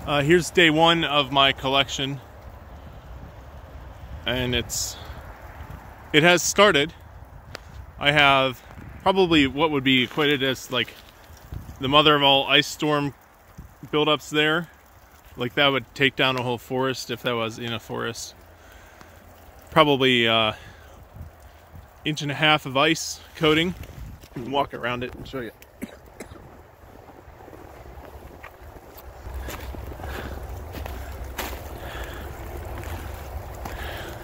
Here's day one of my collection, and it has started. I have probably what would be equated as like the mother of all ice storm buildups there. Like that would take down a whole forest if that was in a forest. Probably inch and a half of ice coating. Walk around it and show you.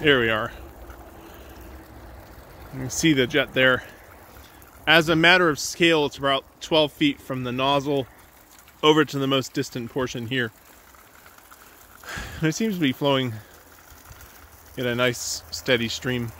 There we are. You can see the jet there. As a matter of scale, it's about 12 feet from the nozzle over to the most distant portion here. And it seems to be flowing in a nice steady stream.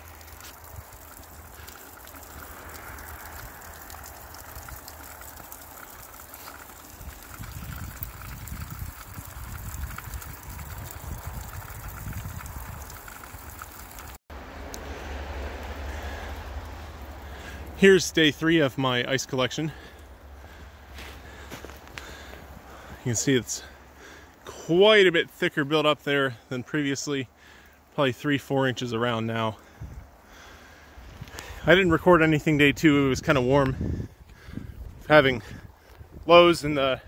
Here's day 3 of my ice collection. You can see it's quite a bit thicker built up there than previously. Probably 3-4 inches around now. I didn't record anything day 2. It was kind of warm. Having lows in the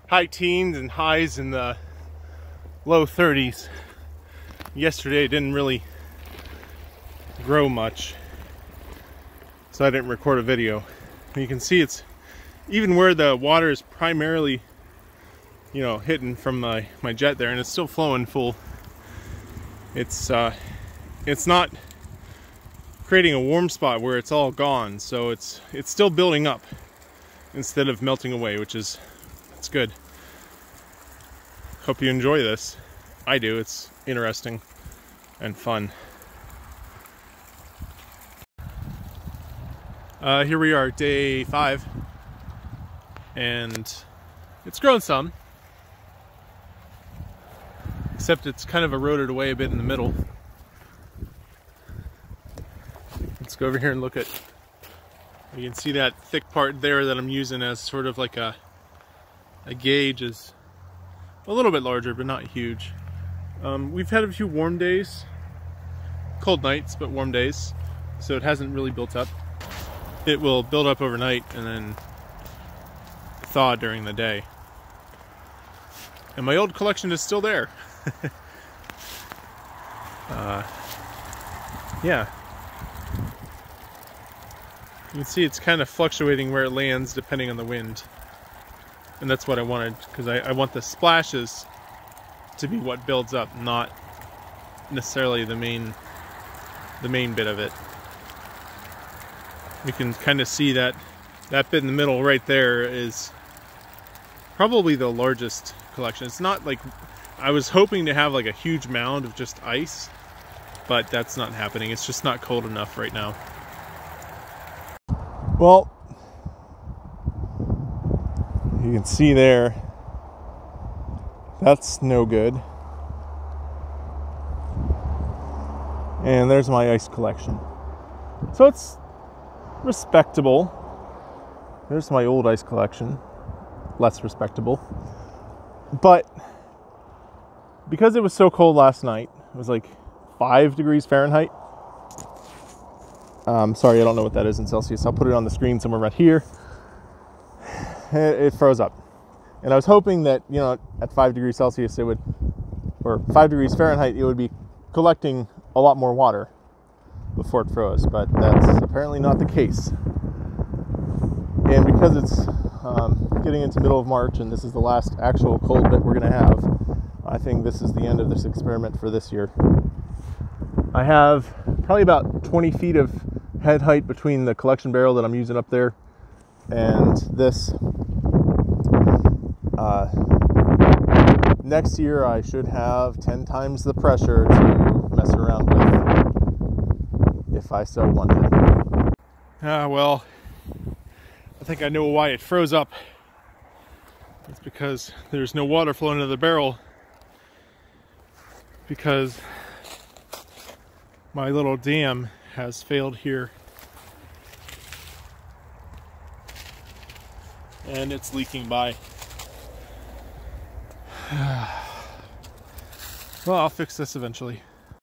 high teens and highs in the low 30s. Yesterday it didn't really grow much, so I didn't record a video. And you can see it's even where the water is primarily, you know, hitting from my jet there, and it's still flowing full. It's not creating a warm spot where it's all gone, so it's still building up instead of melting away, which is good. Hope you enjoy this. I do. It's interesting and fun. Here we are, day 5, and it's grown some, except it's kind of eroded away a bit in the middle. Let's go over here and look at, you can see that thick part there that I'm using as sort of like a gauge is a little bit larger, but not huge. We've had a few warm days, cold nights, but warm days, so it hasn't really built up. It will build up overnight and then thaw during the day. And my old collection is still there. Yeah. You can see it's kind of fluctuating where it lands depending on the wind. And that's what I wanted, because I want the splashes to be what builds up, not necessarily the main bit of it. You can kind of see that bit in the middle right there is probably the largest collection. It's not like, I was hoping to have like a huge mound of just ice, but that's not happening. It's just not cold enough right now. Well, you can see there, that's no good. And there's my ice collection. So it's respectable. There's my old ice collection, less respectable. But because it was so cold last night, it was like 5 degrees Fahrenheit. Sorry, I don't know what that is in Celsius. I'll put it on the screen somewhere right here. It froze up. And I was hoping that, you know, at 5 degrees Celsius it would, or 5 degrees Fahrenheit, it would be collecting a lot more water before it froze, but that's apparently not the case. And because it's getting into middle of March and this is the last actual cold bit we're going to have, I think this is the end of this experiment for this year. I have probably about 20 feet of head height between the collection barrel that I'm using up there and this. Next year I should have 10 times the pressure to mess around with, if I so wanted. Well, I think I know why it froze up. It's because there's no water flowing into the barrel, because my little dam has failed here and it's leaking by. Well, I'll fix this eventually.